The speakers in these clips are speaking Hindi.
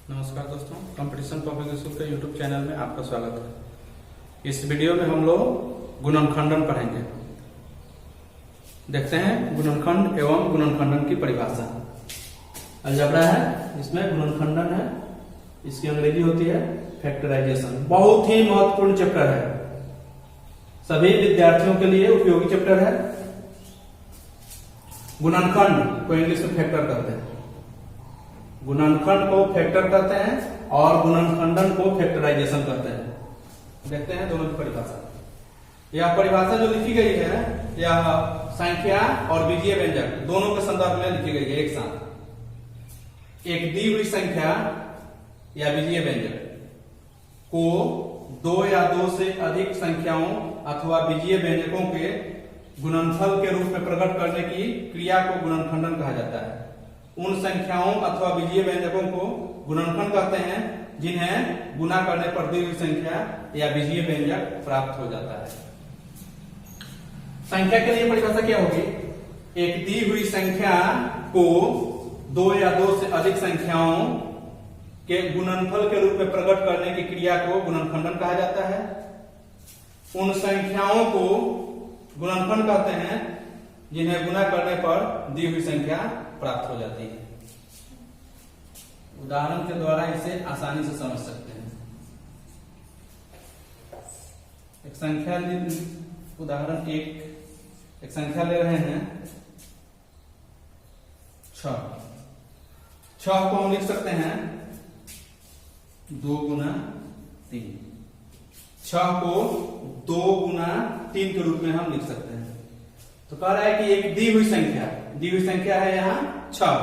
नमस्कार दोस्तों, कंपटीशन पब्लिक स्कूल के यूट्यूब चैनल में आपका स्वागत है। इस वीडियो में हम लोग गुणनखंडन पढ़ेंगे। देखते हैं गुणनखंड एवं गुणनखंडन की परिभाषा। अलजेब्रा है, इसमें गुणनखंडन है, इसकी अंग्रेजी होती है फैक्टराइजेशन। बहुत ही महत्वपूर्ण चैप्टर है, सभी विद्यार्थियों के लिए उपयोगी चैप्टर है। गुणनखंड को इंग्लिश में फैक्टर कहते हैं, गुणनखंड को फैक्टर कहते हैं और गुणनखंडन को फैक्टराइजेशन कहते हैं। देखते हैं दोनों की परिभाषा। यह परिभाषा जो लिखी गई है, यह संख्या और बीजीय व्यंजक दोनों के संदर्भ में लिखी गई है एक साथ। एक दी हुई संख्या या बीजीय व्यंजक को दो या दो से अधिक संख्याओं अथवा बीजीय व्यंजकों के गुणनफल के रूप में प्रकट करने की क्रिया को गुणनखंडन कहा जाता है। उन संख्याओं अथवा बीजीय व्यंजकों को गुणनखंड कहते हैं जिन्हें गुना करने पर दी हुई संख्या या बीजीय व्यंजक प्राप्त हो जाता है। संख्या के लिए परिभाषा क्या होगी? एक दी हुई संख्या को दो या दो से अधिक संख्याओं के गुणनफल के रूप में प्रकट करने की क्रिया को गुणनखंडन कहा जाता है। उन संख्याओं को गुणनखंड कहते हैं जिन्हें गुना करने पर दी हुई संख्या प्राप्त हो जाती है। उदाहरण के द्वारा इसे आसानी से समझ सकते हैं। एक संख्या उदाहरण एक संख्या ले रहे हैं 6। 6 को हम लिख सकते हैं 2 गुना 3। 6 को 2 गुना 3 के रूप में हम लिख सकते हैं। तो कह रहा है कि एक दी हुई संख्या है यहाँ 6,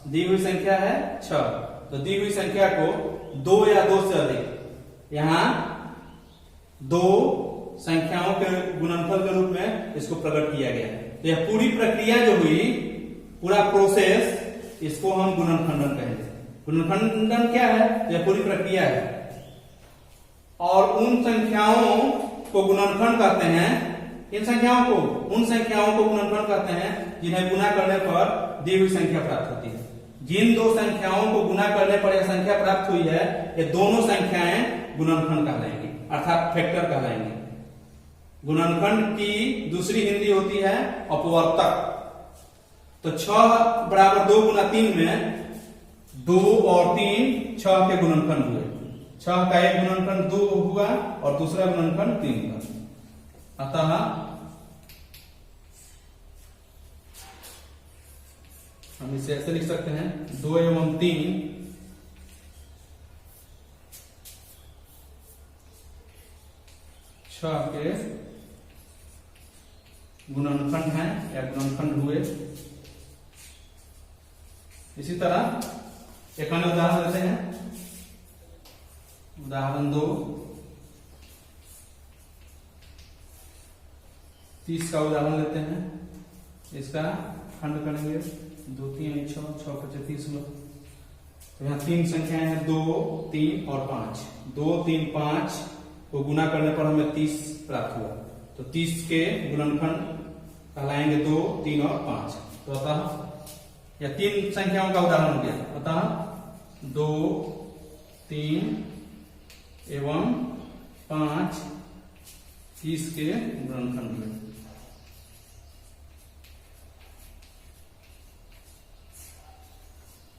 दी हुई संख्या है 6। तो दी हुई संख्या को 2 या 2 से अधिक, यहाँ 2 संख्याओं के गुणनफल के रूप में इसको प्रकट किया गया है। तो यह पूरी प्रक्रिया जो हुई, पूरा प्रोसेस, इसको हम गुणनखंडन कहेंगे। गुणनखंडन क्या है? यह पूरी प्रक्रिया है। और उन संख्याओं को गुणनखंड कहते हैं, इन संख्याओं को, उन संख्याओं को गुणनखंड कहते हैं जिन्हें गुना करने पर दी हुई संख्या प्राप्त होती है। जिन दो संख्याओं को गुना करने पर यह संख्या प्राप्त हुई है, ये दोनों संख्याएं गुणनखंड कहलाएंगी, अर्थात फैक्टर कहलाएंगी। गुणनखंड की दूसरी हिंदी होती है अपवर्तक। तो 6 बराबर 2 गुना 3 में 2 और 3 6 के गुणनखंड हुए। 6 का एक गुणनखंड 2 हुआ और दूसरा गुणनखंड 3 हुआ। अतः हम इसे ऐसे लिख सकते हैं 2 एवं 3 6 के गुणनखंड हैं या गुणनखंड हुए। इसी तरह एक अन्य उदाहरण लेते हैं, उदाहरण 2। 30 का उदाहरण लेते हैं। इसका खंड करेंगे 2 3 6 6 5 30 लो। तो यहाँ 3 संख्याएं हैं 2 3 और 5। 2 3 5 को गुना करने पर हमें 30 प्राप्त हुआ। तो 30 के गुणनखंड कहलाएंगे 2 3 और 5। तो अतः यह 3 संख्याओं का उदाहरण हो गया। अतः 2 3 एवं 5 30 के गुणनखंड हुए।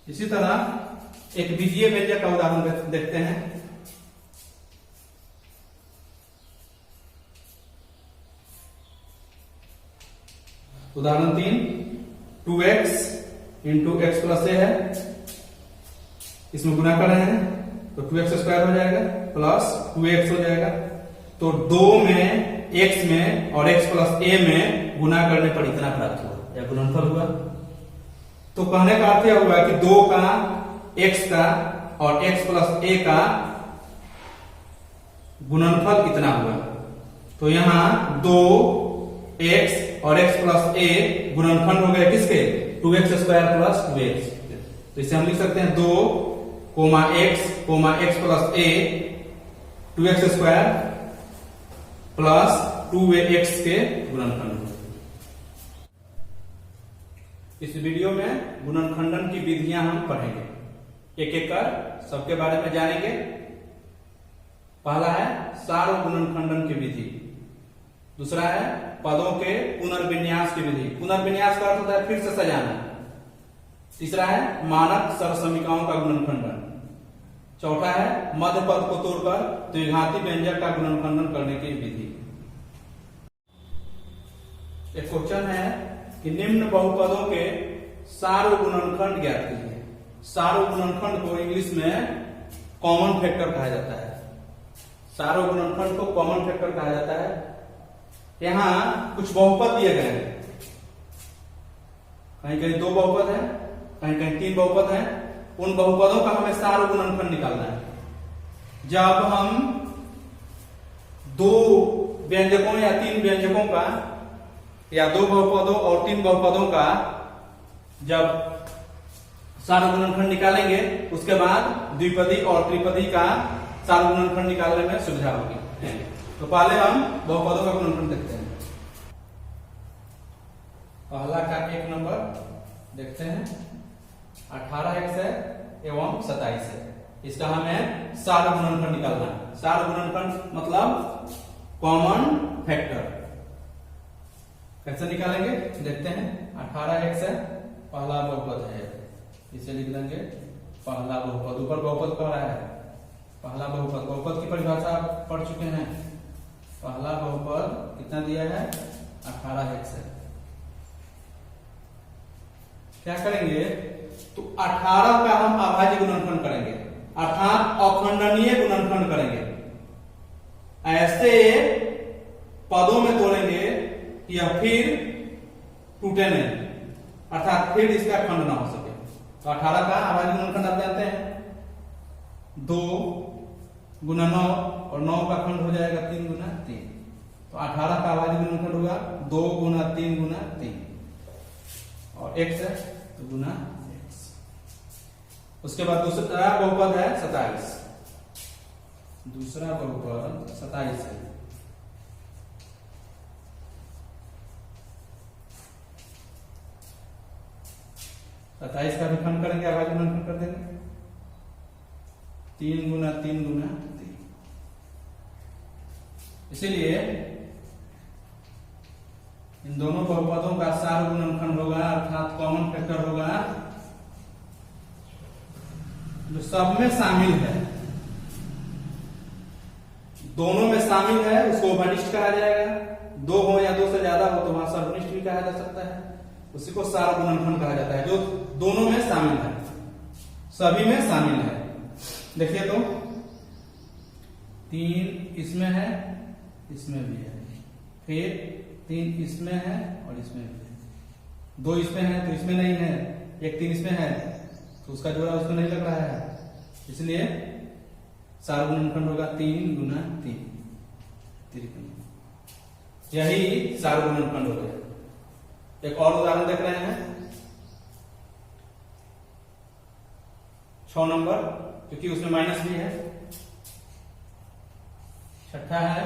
इसी तरह एक बीजीय व्यंजक का उदाहरण देखते हैं। उदाहरण 3, 2x into x plus a है। इसमें गुना कर रहे हैं तो 2x स्क्वायर हो जाएगा प्लस 2x हो जाएगा। तो 2 में x में और x प्लस a में गुना करने पर इतना प्राप्त हुआ, या गुणनफल हुआ। तो कहने का अर्थ यह हुआ कि 2 का x का और x प्लस a का गुणनफल इतना हुआ। तो यहां 2x और x प्लस a गुणनखंड हो गए किसके? 2x square plus 2x। तो इसे हम लिख सकते हैं 2 x plus a 2x square plus 2ax के गुणनखंड। इस वीडियो में गुणनखंडन की विधियां हम पढ़ेंगे। एक एक कर सबके बारे में जानेंगे। पहला है सार्व गुणनखंडन की विधि, दूसरा है पदों के पुनर्विन्यास की विधि, पुनर्विन्यास का अर्थ होता है फिर से सजाना, तीसरा है मानक सरसमीकाओं का गुणनखंडन, चौथा है मध्य पद को तोड़कर द्विघाती व्यंजक का गुणनखंडन करने की विधि। एक क्वेश्चन है कि निम्न बहुपदों के सार्व गुणनखंड ज्ञात कीजिए। सार्व गुणनखंड को इंग्लिश में कॉमन फैक्टर कहा जाता है। सार्व गुणनखंड को कॉमन फैक्टर कहा जाता है। यहां कुछ बहुपद दिए गए हैं, कहीं कहीं 2 बहुपद है, कहीं कहीं 3 बहुपद है। उन बहुपदों का हमें सार्व गुणनखंड निकालना है। जब हम 2 व्यंजकों या 3 व्यंजकों का या 2 बहुपदों और 3 बहुपदों का जब सार्व गुणनखंड निकालेंगे, उसके बाद द्विपदी और त्रिपदी का सार्व गुणनखंड निकालने में सुविधा होगी। तो पहले हम बहुपदों का गुणनखंड देखते हैं। पहला का 1 नंबर देखते हैं, 18x है एवं 27 है। इसका हमें सार्व गुणनखंड निकालना है। सार्व गुणनखंड मतलब कॉमन फैक्टर। कैसे निकालेंगे देखते हैं। 18x है, पहला बहुपद है, इसे लिख देंगे पहला बहुपद। ऊपर बहुपद कह रहा है पहला बहुपद। बहुपद की परिभाषा आप पढ़ चुके हैं। पहला बहुपद कितना दिया है, 18x है। क्या करेंगे तो 18 का हम अभाज्य गुणनखंड करेंगे, अर्थात अखंडनीय गुणनखंड करेंगे। ऐसे पदों में तोड़ेंगे कि यह फिर टूटे नहीं, अर्थात फिर इसका खंड ना हो सके। तो 18 का अभाज्य गुणनखंड आप जानते हैं, 2 गुना 9 और 9 का खंड हो जाएगा 3 गुना 3। तो 18 का अभाज्य गुणनखंड होगा 2 गुना 3 गुना 3 और x है तो गुना x। उसके बाद दूसरा बहुपद है 27। दूसरा बहुपद 27 है। सत्ताईस का भी खंड करेंगे, अभाज्य गुणनखंड कर देंगे, 3 गुना 3 गुना 3। इसीलिए इन दोनों बहुपदों का सार्व गुणनखंड होगा, अर्थात कॉमन फैक्टर होगा, जो सब में शामिल है, दोनों में शामिल है, उसको उपनिष्ठ कहा जाएगा। 2 हो या 2 से ज्यादा हो तो वहां सर्वनिष्ठ भी कहा जा सकता है। उसी को सार्व गुणनखंड कहा जाता है, जो दोनों में शामिल है, सभी में शामिल है। देखिए तो 3 इसमें है, इसमें भी है, फिर 3 इसमें है और इसमें भी है। 2 इसमें है तो इसमें नहीं है, एक 3 इसमें है तो उसका जोड़ा उसमें नहीं लग रहा है, इसलिए सार्व गुणनखंड होगा 3 गुना 3 53। यही सार्व गुणनखंड हो गया। एक और उदाहरण देख रहे हैं 6 नंबर, क्योंकि उसमें माइनस भी है। छठा है,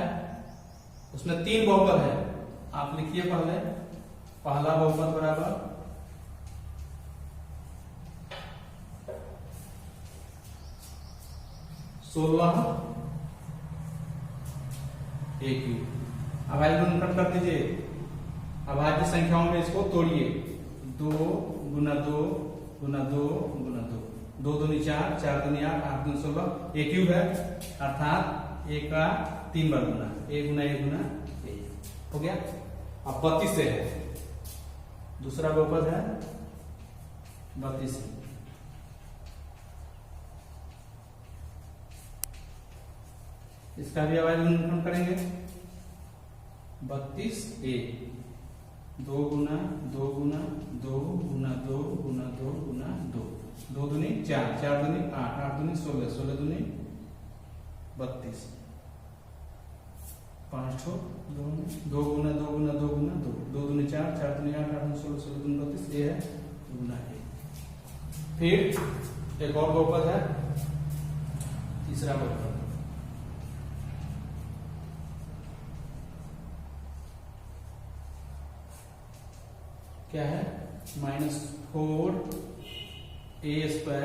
उसमें 3 बहुपद है। आप लिखिए पहले, पहला बहुपद बराबर 16 AQ। अभाज्य गुणनखंड कर दीजिए। अभाज्य संख्याओं में इसको तोड़िए, 2 गुना 2 गुना 2 गुना 2, 2 दूनी 4, 4 दूनी 8, 8 दूनी 16। AQ है, अर्थात A का 3 बार गुना, A Guna A Guna A हो गया। अब 32 से है, दूसरा बहुपद है 32। इसका भी अभाज्य गुणनखंड करेंगे, 32A, 2 गुना 2 गुना 2 गुना 2 गुना 2 गुना 2, 2 दूनी 4, 4 दूनी 8, 8 दूनी 16, 16 दूनी 32, 5 ठो 2 गुना 2 गुना 2 गुना 2, 2 दूनी 4, 4 दूनी 8, 8 दूनी 16, 16 दूनी 32, ये है 2 गुना 1। फिर एक और बहुपद है, तीसरा बहुपद क्या है, -4 A²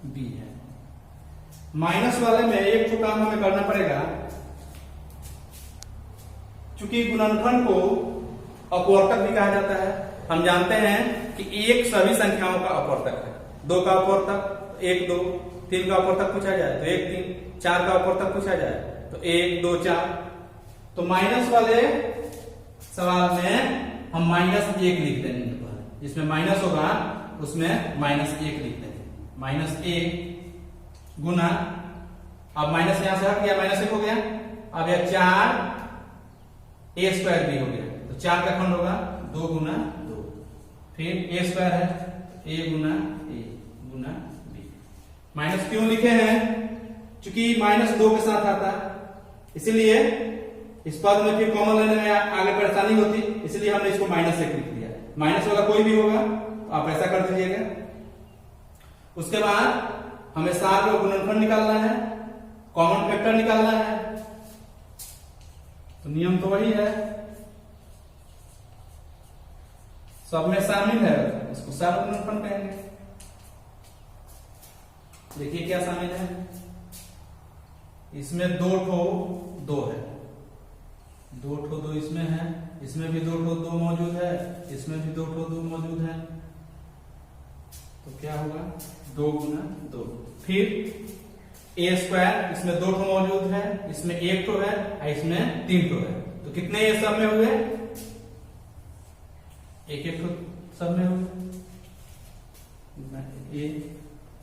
बी है। माइनस वाले में एक तो काम हमें करना पड़ेगा, चूंकि गुणनखंड को अपवर्तक भी कहा जाता है। हम जानते हैं कि एक सभी संख्याओं का अपवर्तक है। 2 का अपवर्तक 1 2, 3 का अपवर्तक पूछा जाए तो 1 3, 4 का अपवर्तक पूछा जाए तो 1 2 4। तो माइनस वाले सवाल में हम -1 लिख देंगे, जिसमें माइनस होगा उसमें -1 लिख देंगे। -1 गुना, अब माइनस यहां से हट गया, -1 हो गया। अब यह 4 a² भी हो गया, तो 4 का खंड होगा 2 गुना 2, फिर a² है a Guna a Guna b। Minus क्यों लिखे हैं? चूंकि -2 के साथ आता, इसलिए इस पद में फिर कॉमन लेने में आगे परेशानी होती, इसलिए हमने इसको -1 लिख दिया। माइनस वाला कोई भी होगा तो आप ऐसा कर दीजिएगा। उसके बाद हमें सार का गुणनफल निकालना है, कॉमन फैक्टर निकालना है। तो नियम तो वही है, सब में शामिल है, उसको सार गुणनफल कहेंगे। देखिए क्या शामिल है, इसमें 2 ठो 2 है, 2 ठो 2 इसमें है, इसमें भी 2 ठो 2 मौजूद है, इसमें भी 2 ठो 2 मौजूद है। तो क्या होगा 2 गुना 2। फिर a², इसमें 2 ठो मौजूद है, इसमें 1 ठो है और इसमें 3 ठो है। तो कितने ये सब में हुए? 1 ठो सब में हुए।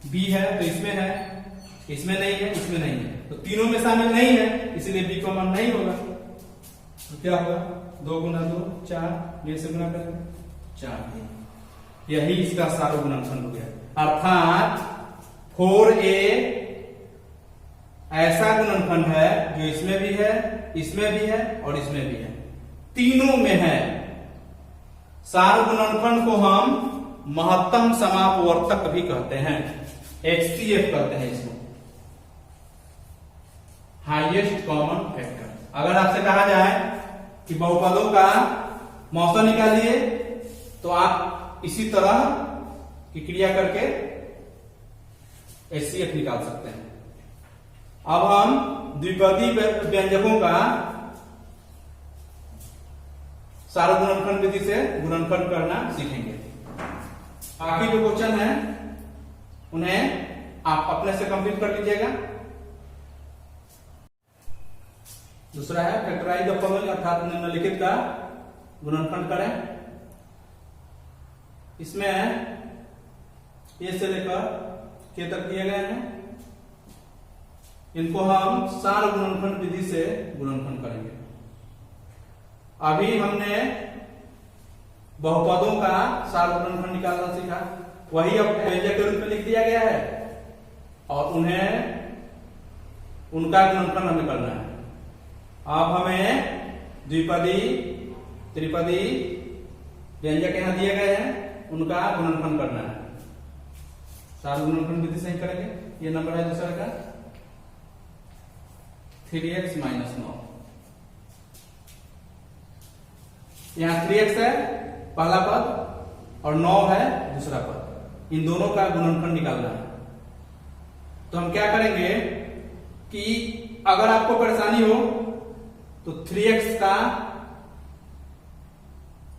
b है तो इसमें है, इसमें नहीं है, इसमें नहीं है, तो तीनों में शामिल नहीं है, इसलिए b कॉमन नहीं होगा। तो क्या होगा 2 गुना 2 4, ये से गुना करेंगे 4। यही इसका सार गुणनफल हो गया। अर्थात 4a ऐसा गुणनखंड है जो इसमें भी है, इसमें भी है और इसमें भी है, तीनों में है। सार गुणनखंड को हम महत्तम समापवर्तक भी कहते हैं, HCF कहते हैं इसको, हाईएस्ट कॉमन फैक्टर। अगर आपसे कहा जाए कि बहुपदों का मौसा निकालिए, तो आप इसी तरह की क्रिया करके HCF निकाल सकते हैं। अब हम द्विपदी व्यंजकों का सार गुणनखंड विधि से गुणनखंड करना सीखेंगे। बाकी जो क्वेश्चन है उन्हें आप अपने से कंप्लीट कर लीजिएगा। दूसरा है फैक्टराइज द फॉलोइंग, अर्थात निम्नलिखित का गुणनखंड करें। इसमें ए से लेकर के तक दिए गए हैं, इनको हम सार गुणनखंड विधि से गुणनखंड करेंगे। अभी हमने बहुपदों का सार गुणनखंड निकालना सीखा, वही अब व्यंजक के रूप में लिख दिया गया है और उन्हें उनका गुणनखंड हमें करना है। अब हमें द्विपदी त्रिपदी व्यंजक यहां दिए गए हैं, उनका गुणनखंड करना है। सार गुणनखंड विधि से ही करेंगे। ये नंबर है दूसरा का 3x - 9। यहां 3x है पहला पद और 9 है दूसरा पद, इन दोनों का गुणनखंड निकालना है। तो हम क्या करेंगे कि अगर आपको परेशानी हो तो 3x का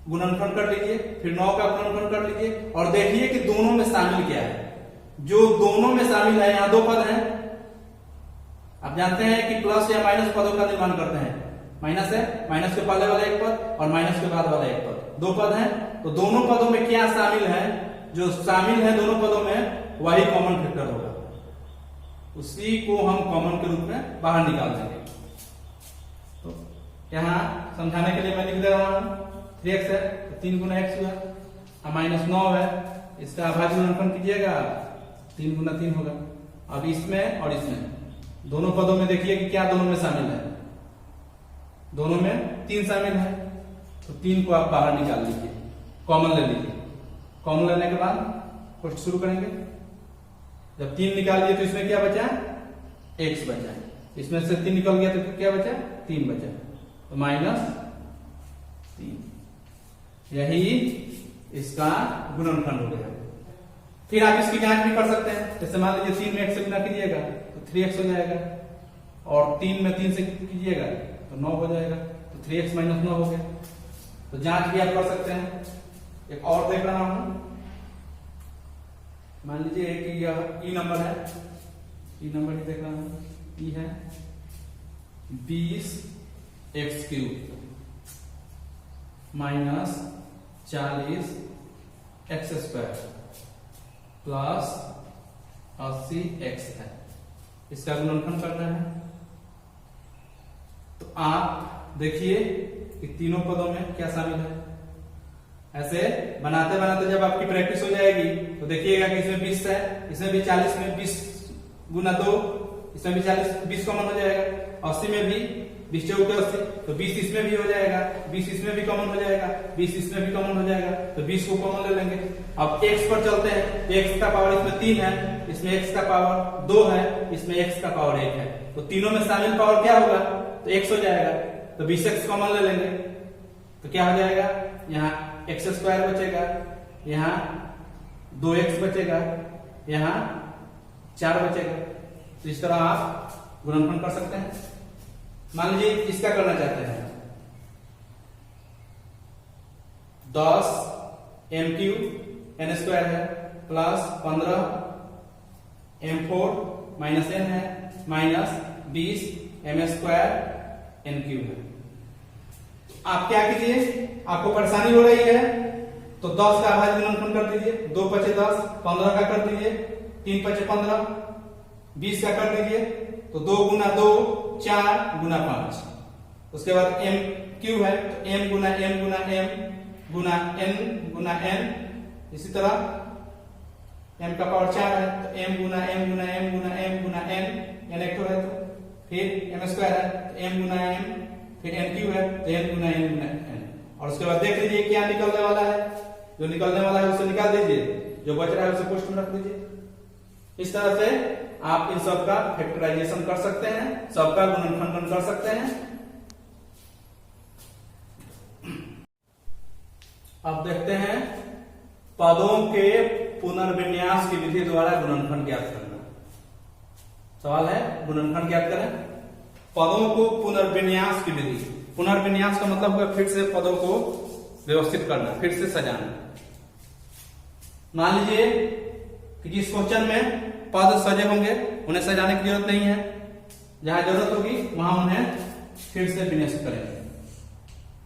गुणनखंड कर लीजिए, फिर 9 का गुणनखंड कर लीजिए और देखिए कि दोनों में शामिल क्या है। जो दोनों में शामिल है, यहां 2 पद हैं। आप जानते हैं कि प्लस या माइनस पदों का निर्माण करते हैं। माइनस है, माइनस के पहले वाला एक पद और माइनस के बाद वाला एक पद, 2 पद हैं। तो दोनों पदों में क्या शामिल है? जो शामिल है दोनों पदों में वही कॉमन फैक्टर होगा, उसी को हम कॉमन के रूप में बाहर निकाल देंगे। तो यहां समझाने के लिए मैं लिख दे रहा हूं 3x है तो 3 गुना x हुआ, और -9 है, इसका अभाज्य गुणनखंड कीजिएगा 3 गुना 3 होगा। अब इसमें और इसमें दोनों पदों में देखिए कि क्या दोनों में शामिल है। दोनों में 3 शामिल है, तो 3 को आप बाहर निकाल लीजिए, कॉमन ले लीजिए। कॉमन लेने के बाद क्वेश्चन शुरू करेंगे। जब 3 निकाल लिए तो इसमें क्या बचा? x बचा। इसमें से 3 निकल गया तो क्या बचा? 3 बचा, तो -3। यही इसका गुणनखंड हो गया। फिर आप इसकी जांच भी कर सकते हैं। जैसे मान लीजिए 3 में 1 से गुना कीजिएगा तो 3x हो जाएगा, और 3 में 3 से कीजिएगा तो 9 हो जाएगा, तो 3x माइनस 9 हो गया। तो जांच भी आप कर सकते हैं। एक और देख रहा हूं, मान लीजिए कि यह ई नंबर है, ई नंबर ही देख रहा हूं, ई है 20x³ minus 40x² plus 80x है। इसका गुणनफल करना है। तो आप देखिए कि तीनों पदों में क्या शामिल है। ऐसे बनाते बनाते जब आपकी प्रैक्टिस हो जाएगी तो देखिएगा कि इसमें 20 है, इसमें भी 40 में 20 गुना 2, इसमें भी 20 कॉमन हो जाएगा। 80 में भी 20 चौके 80, तो 20 इसमें भी हो जाएगा, 20 इसमें भी कॉमन हो जाएगा, 20 इसमें भी कॉमन हो जाएगा, तो 20 को कॉमन ले लेंगे। अब x पर चलते हैं। x का पावर इसमें 3 है, इसमें x का पावर 2 है, इसमें x का पावर 1 है, तो तीनों में शामिल पावर क्या होगा, तो x हो जाएगा। तो 20x कॉमन ले लेंगे तो क्या हो जाएगा, यहाँ x² बचेगा, यहाँ 2x बचेगा, यहाँ 4 बचेगा। तो इस तरह आप गुणनफल कर सकते हैं। मान लीजिए इसका करना चाहते हैं, 10 m³ n² है प्लस 15 m4 माइनस n है माइनस 20 m² n³ है। आप क्या कीजिए, आपको परेशानी हो रही है तो 10 का आधा गुणनफल कर दीजिए, 2 पचे 10, 15 का कर दीजिए, 3 पचे 15, 20 का कर दीजिए, तो 2 गुना 2 4 गुना 5। उसके बाद m³ है तो m गुना m गुना m गुना n गुना n, इसी तरह m का पावर 4 है तो m गुना m गुना m गुना m गुना n, n एक तो है, तो फिर m² है तो m गुना m, फिर n³ है तो n गुना n गुना n। और उसके बाद देख लीजिए क्या निकलने वाला है, जो निकलने वाला है उसे निकाल दीजिए, जो बच रहा है उसे पोस्ट में रख दीजिए। इस तरह से आप इन सबका फैक्टराइजेशन कर सकते हैं, सबका गुणनफल कर सकते हैं। अब देखते हैं पदों के पुनर्विन्यास की विधि द्वारा गुणनफल ज्ञात करना। सवाल है गुणनफल ज्ञात करें। पदों को पुनर्विन्यास की विधि, पुनर्विन्यास का मतलब है फिर से पदों को व्यवस्थित करना, फिर से सजाना। मान लीजिए कि जिस क्वेश्चन में पद सजे होंगे उन्हें सजाने की जरूरत नहीं है, जहां जरूरत होगी वहां उन्हें फिर से विन्यासित करेंगे।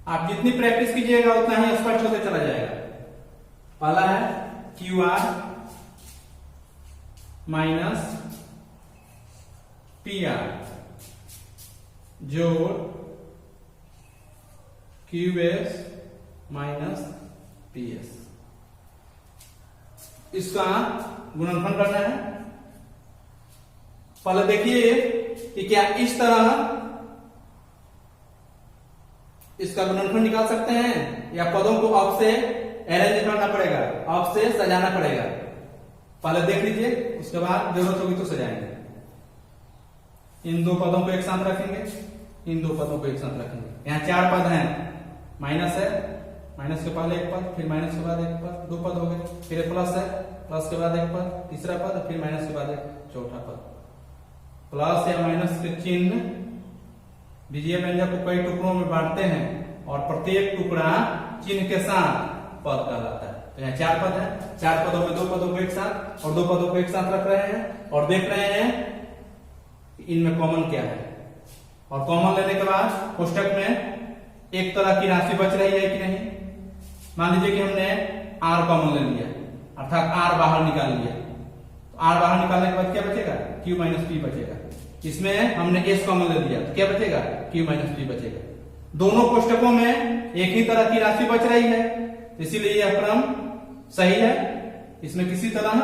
आप जितनी प्रैक्टिस कीजिएगा उतना ही स्पष्ट होते चला जाएगा। पहला है QR माइनस PR जोड़ QS माइनस PS, इसका गुणनफल करना है। पहले देखिए कि क्या इस तरह इसका गुणनफल निकाल सकते हैं या पदों को अब से अरेंज करना पड़ेगा, अब से सजाना पड़ेगा। पहले देख लीजिए, उसके बाद जरूरत होगी तो सजाएंगे। इन दो पदों को एक साथ रखेंगे, इन दो पदों को एक साथ रखेंगे। यहाँ 4 पद हैं, माइनस है, माइनस के पहले एक पद, फिर माइनस के बाद एक पद, 2 पद हो गए, फिर प्लस है, प्लस के बाद एक पद, तीसरा पद, फिर माइनस के बाद एक चौथा पद। प्लस या माइनस के चिन्ह बीजीय व्यंजक को कई टुकड़ों में बांटते हैं और प्रत्येक टुकड़ा चिन्ह के साथ पद कहलाता है। तो यहाँ 4 पद है, 4 पदों में 2 पदों को एक साथ और 2 पदों को एक साथ रख रहे हैं और देख रहे हैं इनमें कॉमन क्या है। और कॉमन लेने के बाद कोष्टक में एक तरह की राशि बच रही है कि नहीं। मान लीजिए कि हमने r कॉमन ले लिया, अर्थात r बाहर निकाल लिया, तो r बाहर निकालने के बाद क्या बचेगा, q माइनस p बचेगा। इसमें हमने s कॉमन ले लिया तो क्या बचेगा, q माइनस p बचेगा। दोनों कोष्टकों में एक ही तरह की राशि बच रही है, इसीलिए यह क्रम सही है, इसमें किसी तरह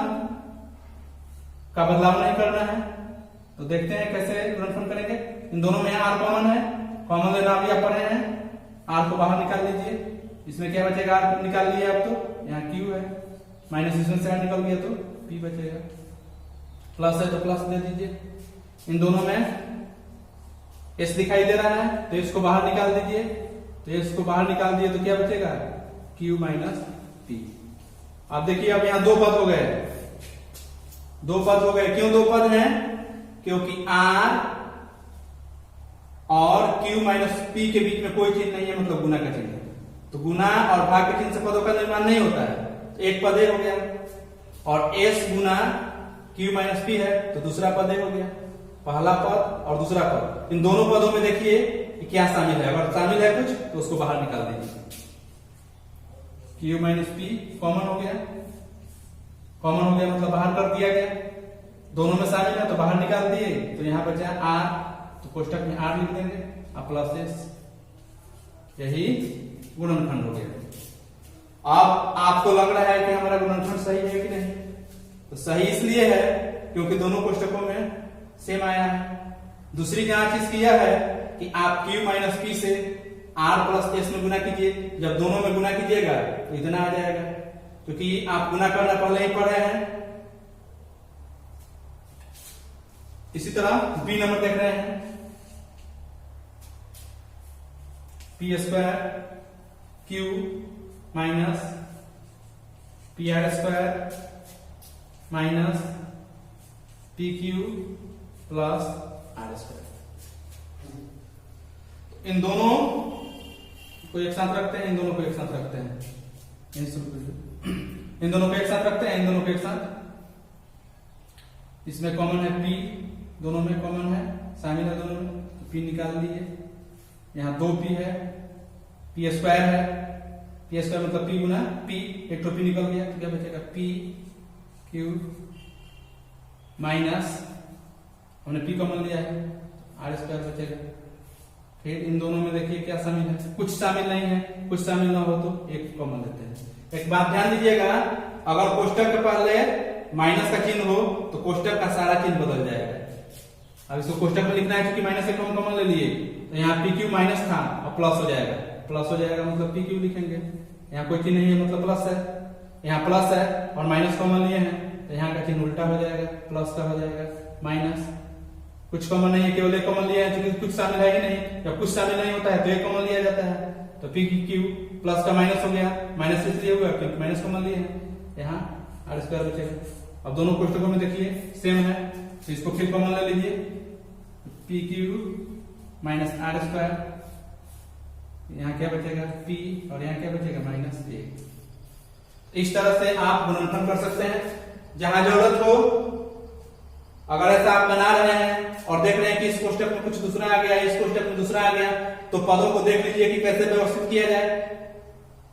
का बदलाव नहीं करना है। तो देखते हैं कैसे गुणनफल करेंगे। इन दोनों में r कॉमन है, कॉमन लेना अभी आप पढ़े हैं, r को बाहर निकाल लीजिए। इसमें क्या बचेगा, r निकाल लिया आप तो यहाँ q है, माइनस इसमें से निकल गया तो p बचेगा, प्लस है तो प्लस दे दीजिए। इन दोनों में s दिखाई दे रहा है तो इसको बाहर निकाल दीजिए, तो इसको बाहर निकाल दिए तो क्या बचेगा, q माइनस p। अब देखिए अब यहाँ 2 पद हो गए, दो पद हो गए। क्यों दो पद हैं? क्योंकि r और q माइनस p के बीच में कोई चिन्ह नहीं है, मतलब गुना का चिन्ह है। तो गुना और भाग के चिन्ह से पदों का निर्माण नहीं होता है, तो एक पद हो गया। और s गुना q माइनस p है तो दूसरा पद हो गया। पहला पद और दूसरा पद, इन दोनों पदों में देखिए कि क्या शामिल है। अगर शामिल है कुछ तो उसको बाहर निकाल दीजिए। q माइनस p कॉमन हो गया, कॉमन हो गया मतलब बाहर कर दिया गया। दोनों में शामिल है तो बाहर निकाल दिए, तो यहां बचा r, तो कोष्टक में r लिख देंगे और प्लस s, यही गुणनखंड हो गया। अब आपको लग रहा है कि हमारा गुणनखंड सही है कि नहीं? तो सही इसलिए है क्योंकि दोनों कोष्टकों में सेम आया है। दूसरी जांच इसकी यह है कि आप q माइनस p से r प्लस s में गुना कीजिए। जब दोनों में गुना कीजिएगा तो इतना आ जाएगा, क्योंकि आप गुना करना पहले ही पढ़े हैं। इसी तरह b नंबर देख रहे हैं, p square q minus P R square minus P Q plus R square. इन दोनों को एक साथ रखते हैं, इन दोनों को एक साथ रखते हैं, इन दोनों को एक साथ रखते हैं, इन दोनों को एक साथ। इसमें कॉमन है p, दोनों में कॉमन है, शामिल है दोनों में, तो p निकाल दिए। यहाँ 2p है, p स्क्वायर है, p स्क्वायर मतलब p गुना p, एक तो p निकल गया तो क्या बचेगा p क्यू माइनस, हमने p कॉमन लिया है, आर स्क्वायर बचेगा। फिर इन दोनों में देखिए क्या शामिल है, कुछ शामिल नहीं है, कुछ शामिल ना हो तो एक कॉमन लेते हैं। एक बात ध्यान दीजिएगा, अगर कोष्टक के पहले माइनस का चिन्ह हो तो कोष्टक का सारा चिन्ह बदल जाएगा। अब इसको कोष्टक में लिखना है, क्योंकि माइनस एक कॉमन ले लिए, तो यहाँ पी क्यू माइनस था और प्लस हो जाएगा, प्लस हो जाएगा मतलब पी क्यू लिखेंगे। यहाँ कोई चिन्ह नहीं है मतलब प्लस है, यहाँ प्लस है और माइनस कॉमन लिए हैं, तो यहाँ का चिन्ह उल्टा हो जाएगा, प्लस का हो जाएगा माइनस। कुछ कॉमन नहीं है, केवल एक कॉमन लिया है, क्योंकि कुछ शामिल है ही नहीं। जब कुछ शामिल नहीं होता है तो एक कॉमन लिया जाता है, तो पी क्यू प्लस का माइनस हो गया, माइनस इसलिए हुआ क्योंकि माइनस कॉमन लिए हैं, यहाँ आर स्क्वायर बचेगा। अब दोनों कोष्टकों में देखिए सेम है, तो इसको फिर कॉमन ले लीजिए, P Q minus R square, यहाँ क्या बचेगा p और यहाँ क्या बचेगा माइनस a। इस तरह से आप गुणनखंड कर सकते हैं जहां जरूरत हो। अगर ऐसा आप बना रहे हैं और देख रहे हैं कि इस कोष्टक में कुछ दूसरा आ गया, इस कोष्टक में दूसरा आ गया, तो पदों को देख लीजिए कि कैसे व्यवस्थित किया जाए,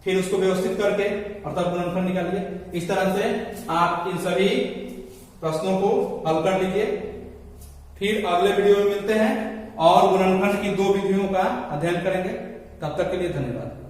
फिर उसको व्यवस्थित करके और तब गुणनखंड निकालिए। इस तरह से आप इन सभी प्रश्नों को हल कर लीजिए। फिर अगले वीडियो में मिलते हैं और गुणनखंड की 2 विधियों का अध्ययन करेंगे। तब तक के लिए धन्यवाद।